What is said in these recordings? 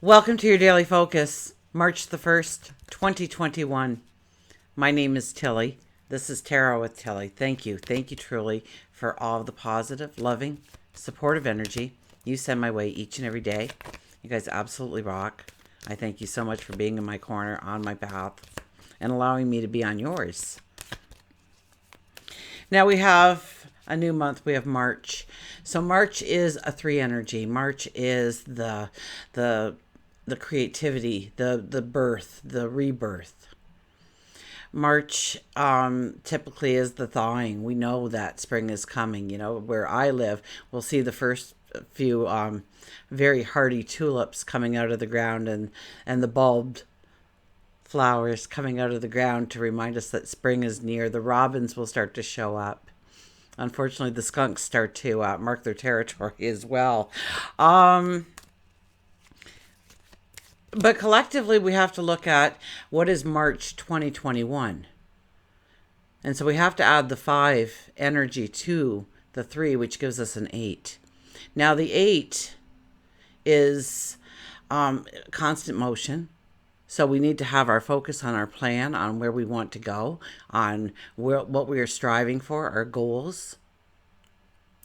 Welcome to your daily focus, March the 1st, 2021. My name is Tilly. This is Tarot with Tilly. Thank you. Thank you truly for all of the positive, loving, supportive energy you send my way each and every day. You guys absolutely rock. I thank you so much for being in my corner, on my path, and allowing me to be on yours. Now we have a new month. We have March. So March is a 3 energy. March is the creativity, the birth, the rebirth. March typically is the thawing. We know that spring is coming. You know, where I live, we'll see the first few very hardy tulips coming out of the ground and the bulbed flowers coming out of the ground to remind us that spring is near. The robins will start to show up. Unfortunately, the skunks start to mark their territory as well. But collectively, we have to look at what is March 2021. And so we have to add the 5 energy to the 3, which gives us an 8. Now, the 8 is constant motion. So we need to have our focus on our plan, on where we want to go, on what we are striving for, our goals.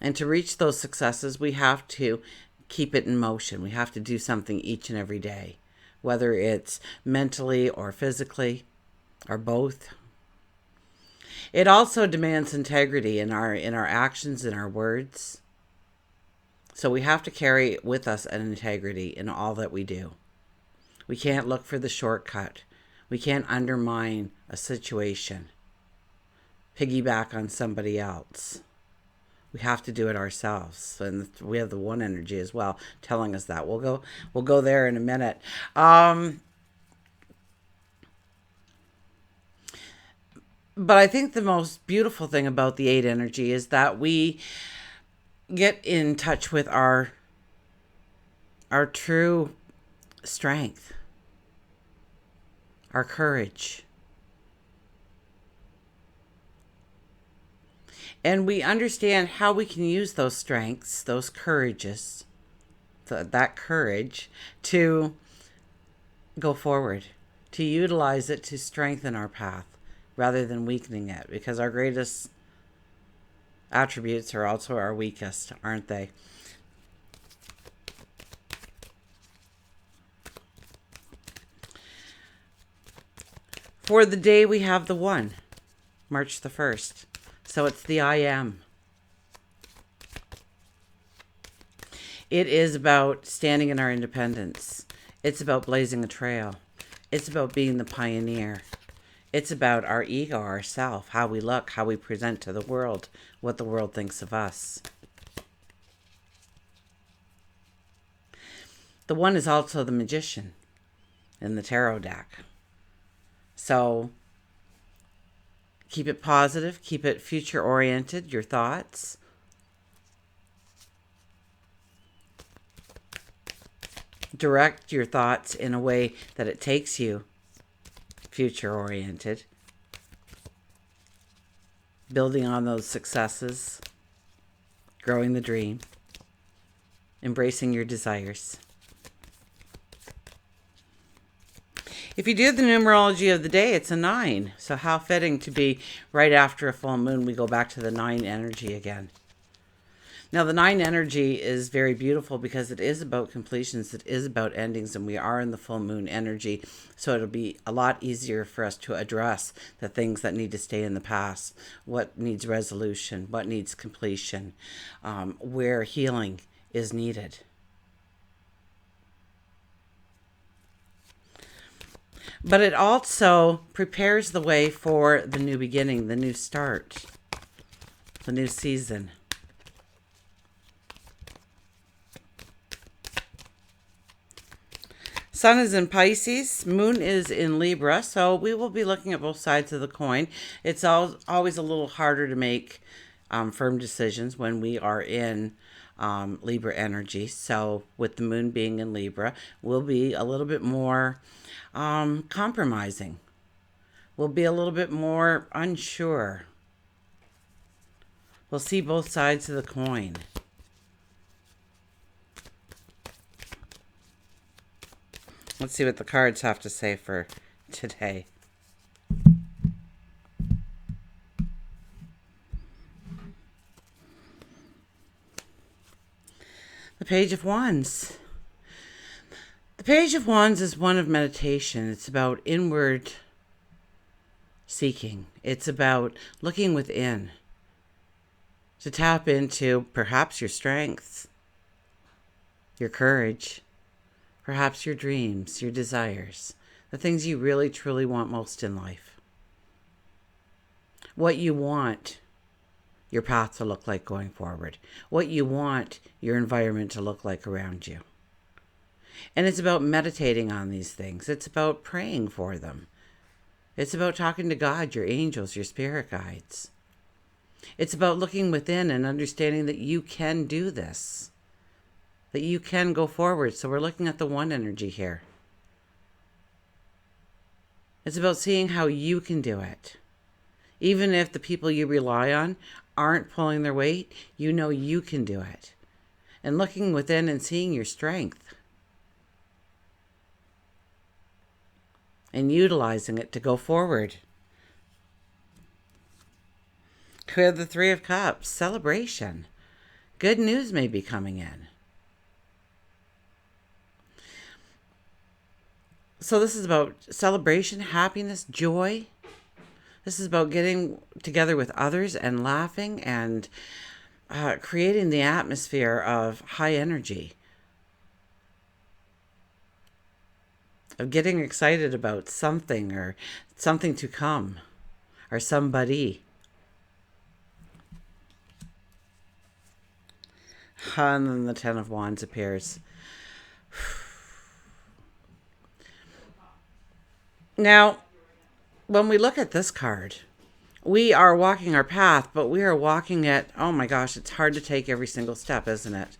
And to reach those successes, we have to keep it in motion. We have to do something each and every day, whether it's mentally or physically or both. It also demands integrity in our actions, in our words. So we have to carry with us an integrity in all that we do. We can't look for the shortcut. We can't undermine a situation, piggyback on somebody else. We have to do it ourselves. And we have the 1 energy as well telling us that. We'll go there in a minute. But I think the most beautiful thing about the 8 energy is that we get in touch with our true strength, our courage. And we understand how we can use those strengths, those courages, that courage to go forward, to utilize it to strengthen our path rather than weakening it, because our greatest attributes are also our weakest, aren't they? For the day, we have the 1, March the 1st. So it's the I am. It is about standing in our independence. It's about blazing a trail. It's about being the pioneer. It's about our ego, our self, how we look, how we present to the world, what the world thinks of us. The 1 is also the magician in the tarot deck. So keep it positive, keep it future oriented, your thoughts. Direct your thoughts in a way that it takes you future oriented. Building on those successes, growing the dream, embracing your desires. If you do the numerology of the day, it's a 9. So how fitting to be right after a full moon, we go back to the 9 energy again. Now, the 9 energy is very beautiful because it is about completions. It is about endings, and we are in the full moon energy. So it'll be a lot easier for us to address the things that need to stay in the past, what needs resolution, what needs completion, where healing is needed. But it also prepares the way for the new beginning, the new start, the new season. Sun is in Pisces, Moon is in Libra, so we will be looking at both sides of the coin. It's always a little harder to make firm decisions when we are in Libra energy. So with the Moon being in Libra, we'll be a little bit more compromising. We'll be a little bit more unsure. We'll see both sides of the coin. Let's see what the cards have to say for today. The Page of Wands. The Page of Wands is one of meditation. It's about inward seeking. It's about looking within to tap into perhaps your strengths, your courage, perhaps your dreams, your desires, the things you really truly want most in life. What you want your path to look like going forward. What you want your environment to look like around you. And it's about meditating on these things. It's about praying for them. It's about talking to God, your angels, your spirit guides. It's about looking within and understanding that you can do this, that you can go forward. So we're looking at the one energy here. It's about seeing how you can do it. Even if the people you rely on aren't pulling their weight, you know you can do it. And looking within and seeing your strength. And utilizing it to go forward. We have the Three of Cups, celebration. Good news may be coming in. So this is about celebration, happiness, joy. This is about getting together with others and laughing and creating the atmosphere of high energy. Of getting excited about something or something to come or somebody. And then the Ten of Wands appears. Now, when we look at this card, we are walking our path, but we are walking it, oh my gosh, it's hard to take every single step, isn't it?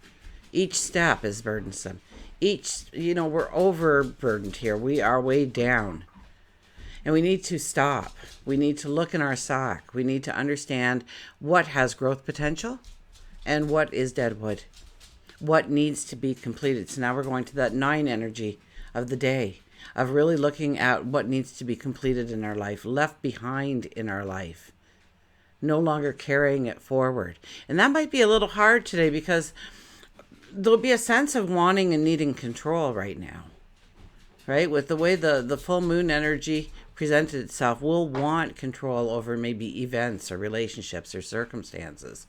Each step is burdensome. We're overburdened here. We are weighed down. And we need to stop. We need to look in our sock. We need to understand what has growth potential and what is deadwood. What needs to be completed. So now we're going to that 9 energy of the day, of really looking at what needs to be completed in our life, left behind in our life, no longer carrying it forward. And that might be a little hard today because there'll be a sense of wanting and needing control right now, right? With the way the full moon energy presented itself, we'll want control over maybe events or relationships or circumstances.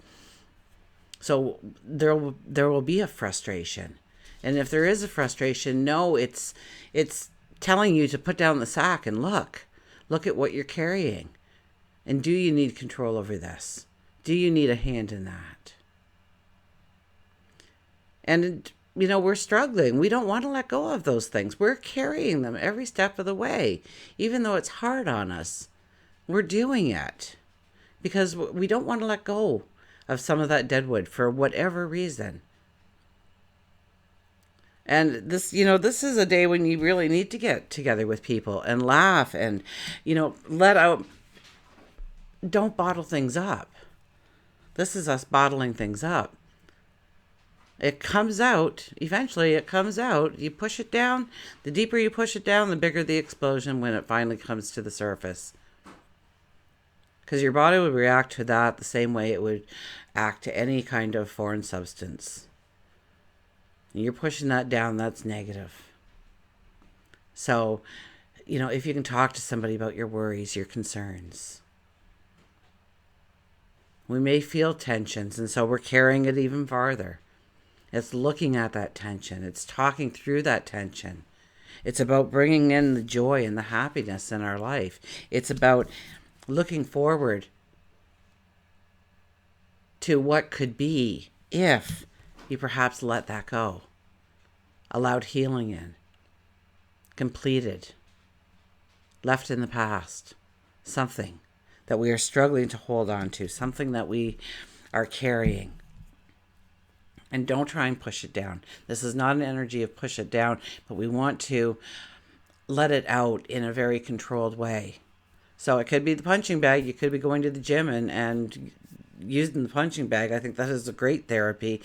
So there will be a frustration. And if there is a frustration, no, it's telling you to put down the sack and look at what you're carrying. And do you need control over this? Do you need a hand in that? And, we're struggling. We don't want to let go of those things. We're carrying them every step of the way. Even though it's hard on us, we're doing it because we don't want to let go of some of that deadwood for whatever reason. And this is a day when you really need to get together with people and laugh and, let out. Don't bottle things up. This is us bottling things up. It comes out. Eventually it comes out. You push it down. The deeper you push it down, the bigger the explosion when it finally comes to the surface. Because your body would react to that the same way it would act to any kind of foreign substance. You're pushing that down, that's negative. So, if you can talk to somebody about your worries, your concerns. We may feel tensions, and so we're carrying it even farther. It's looking at that tension. It's talking through that tension. It's about bringing in the joy and the happiness in our life. It's about looking forward to what could be if you perhaps let that go, allowed healing in, completed, left in the past, something that we are struggling to hold on to, something that we are carrying. And don't try and push it down. This is not an energy of push it down, but we want to let it out in a very controlled way. So it could be the punching bag. You could be going to the gym and using the punching bag. I think that is a great therapy.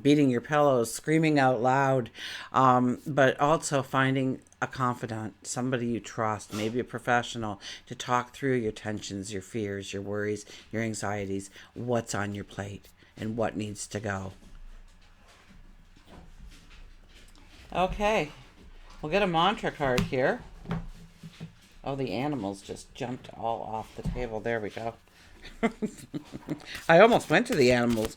Beating your pillows, screaming out loud, but also finding a confidant, somebody you trust, maybe a professional, to talk through your tensions, your fears, your worries, your anxieties, what's on your plate, and what needs to go. Okay, we'll get a mantra card here. Oh, the animals just jumped all off the table. There we go. I almost went to the animals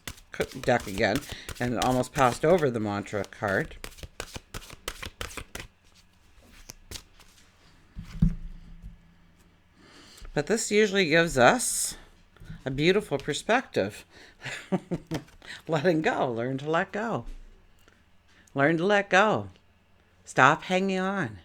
deck again and almost passed over the mantra card. But this usually gives us a beautiful perspective. Letting go. Learn to let go. Learn to let go. Stop hanging on.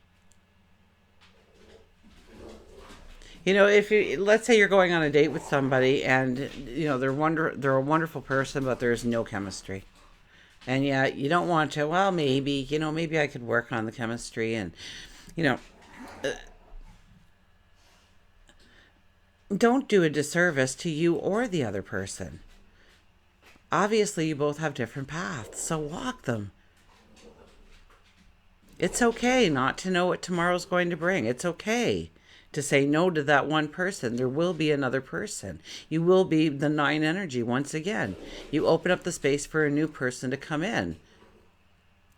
If you, let's say you're going on a date with somebody and they're a wonderful person, but there's no chemistry. And yet you don't want to, well, maybe I could work on the chemistry, and don't do a disservice to you or the other person. Obviously, you both have different paths, so walk them. It's okay not to know what tomorrow's going to bring. It's okay to say no to that one person. There will be another person. You will be the 9 energy once again. You open up the space for a new person to come in.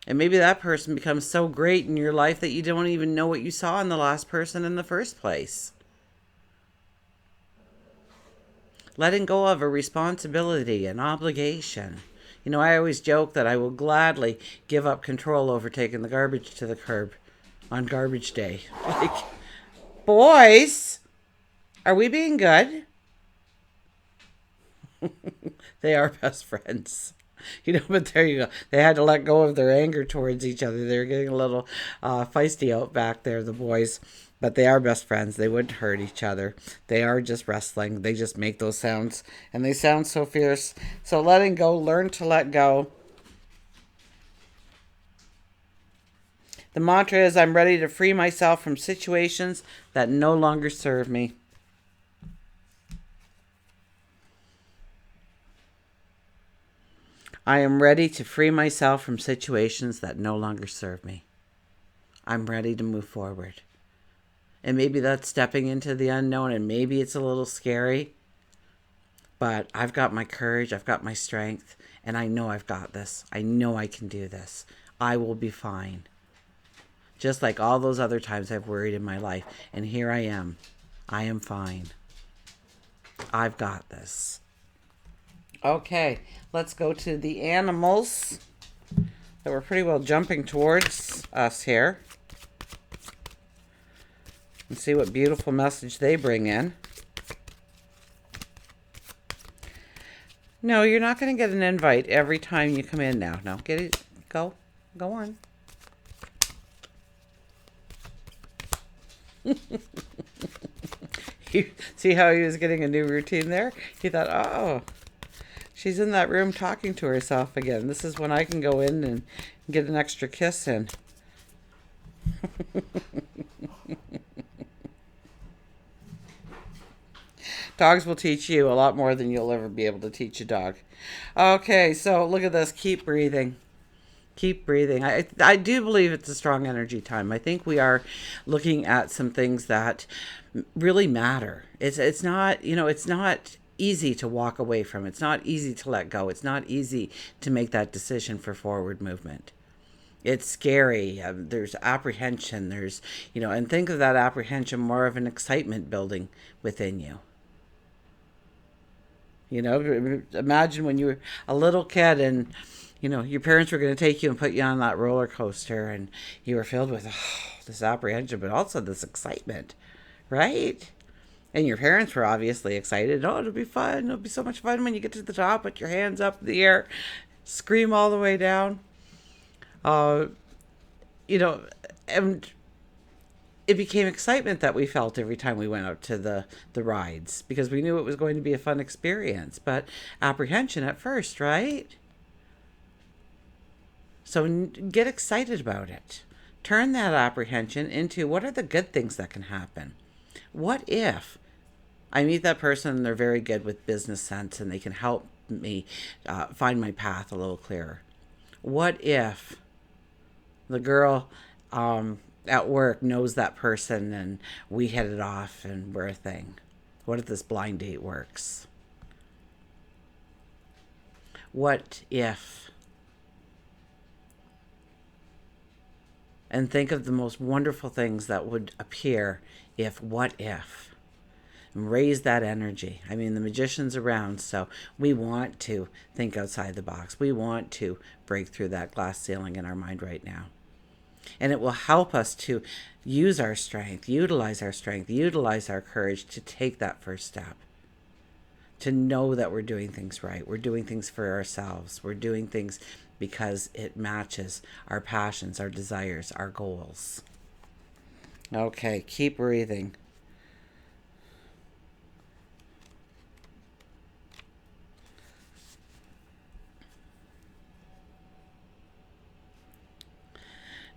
And maybe that person becomes so great in your life that you don't even know what you saw in the last person in the first place. Letting go of a responsibility, an obligation. I always joke that I will gladly give up control over taking the garbage to the curb on garbage day. Like, boys, are we being good? They are best friends. But there you go. They had to let go of their anger towards each other. They were getting a little feisty out back there, the boys. But they are best friends. They wouldn't hurt each other. They are just wrestling. They just make those sounds. And they sound so fierce. So letting go, learn to let go. The mantra is, I'm ready to free myself from situations that no longer serve me. I am ready to free myself from situations that no longer serve me. I'm ready to move forward. And maybe that's stepping into the unknown, and maybe it's a little scary. But I've got my courage, I've got my strength, and I know I've got this. I know I can do this. I will be fine. Just like all those other times I've worried in my life. And here I am. I am fine. I've got this. Okay, let's go to the animals that were pretty well jumping towards us here. And see what beautiful message they bring in. No, you're not going to get an invite every time you come in now. No, get it. Go on. See how he was getting a new routine there? He thought, oh, she's in that room talking to herself again. This is when I can go in and get an extra kiss in. Dogs will teach you a lot more than you'll ever be able to teach a dog. Okay, so look at this. Keep breathing. Keep breathing. I do believe it's a strong energy time. I think we are looking at some things that really matter. It's not, it's not easy to walk away from. It's not easy to let go. It's not easy to make that decision for forward movement. It's scary. There's apprehension. There's, and think of that apprehension more of an excitement building within you. Imagine when you were a little kid and, your parents were going to take you and put you on that roller coaster, and you were filled with this apprehension, but also this excitement, right? And your parents were obviously excited. Oh, it'll be fun. It'll be so much fun when you get to the top, put your hands up in the air, scream all the way down. And it became excitement that we felt every time we went out to the rides, because we knew it was going to be a fun experience, but apprehension at first, right? So get excited about it. Turn that apprehension into, what are the good things that can happen? What if I meet that person and they're very good with business sense and they can help me find my path a little clearer? What if the girl at work knows that person and we hit it off and we're a thing? What if this blind date works? What if? And think of the most wonderful things that would appear if, what if? And raise that energy. I mean, the magician's around, so we want to think outside the box. We want to break through that glass ceiling in our mind right now. And it will help us to use our strength, utilize our courage to take that first step. To know that we're doing things right. We're doing things for ourselves. We're doing things because it matches our passions, our desires, our goals. Okay, keep breathing.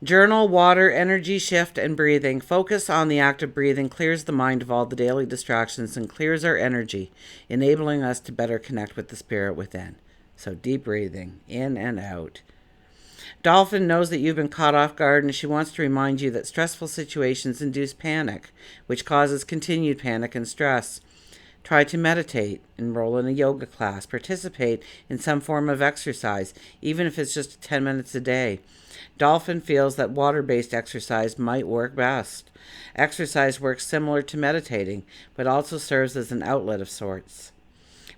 Journal, water, energy shift, and breathing. Focus on the act of breathing clears the mind of all the daily distractions and clears our energy, enabling us to better connect with the spirit within. So deep breathing, in and out. Dolphin knows that you've been caught off guard, and she wants to remind you that stressful situations induce panic, which causes continued panic and stress. Try to meditate, enroll in a yoga class, participate in some form of exercise, even if it's just 10 minutes a day. Dolphin feels that water-based exercise might work best. Exercise works similar to meditating, but also serves as an outlet of sorts.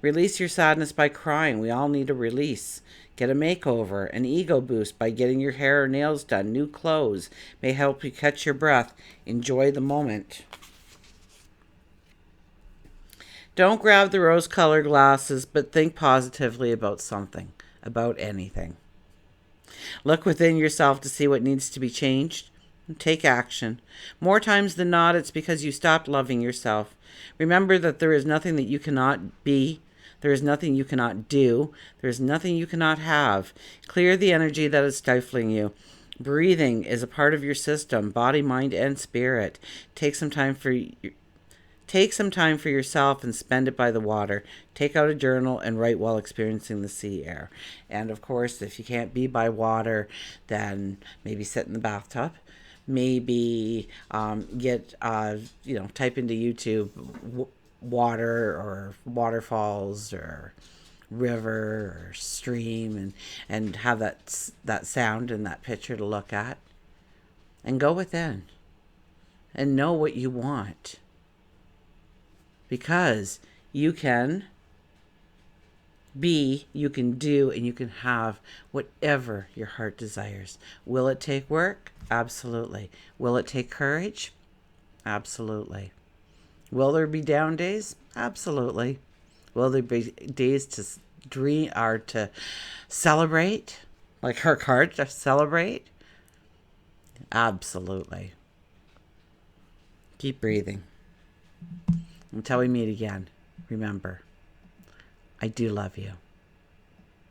Release your sadness by crying. We all need a release. Get a makeover, an ego boost by getting your hair or nails done. New clothes may help you catch your breath. Enjoy the moment. Don't grab the rose-colored glasses, but think positively about something, about anything. Look within yourself to see what needs to be changed. Take action. More times than not, it's because you stopped loving yourself. Remember that there is nothing that you cannot be. There is nothing you cannot do. There is nothing you cannot have. Clear the energy that is stifling you. Breathing is a part of your system, body, mind, and spirit. Take some time for yourself and spend it by the water. Take out a journal and write while experiencing the sea air. And of course, if you can't be by water, then maybe sit in the bathtub. Maybe type into YouTube water or waterfalls or river or stream and have that sound and that picture to look at. And go within and know what you want. Because you can be, you can do, and you can have whatever your heart desires. Will it take work? Absolutely. Will it take courage? Absolutely. Will there be down days? Absolutely. Will there be days to dream or to celebrate? Like her card, to celebrate? Absolutely. Keep breathing. Until we meet again, remember, I do love you.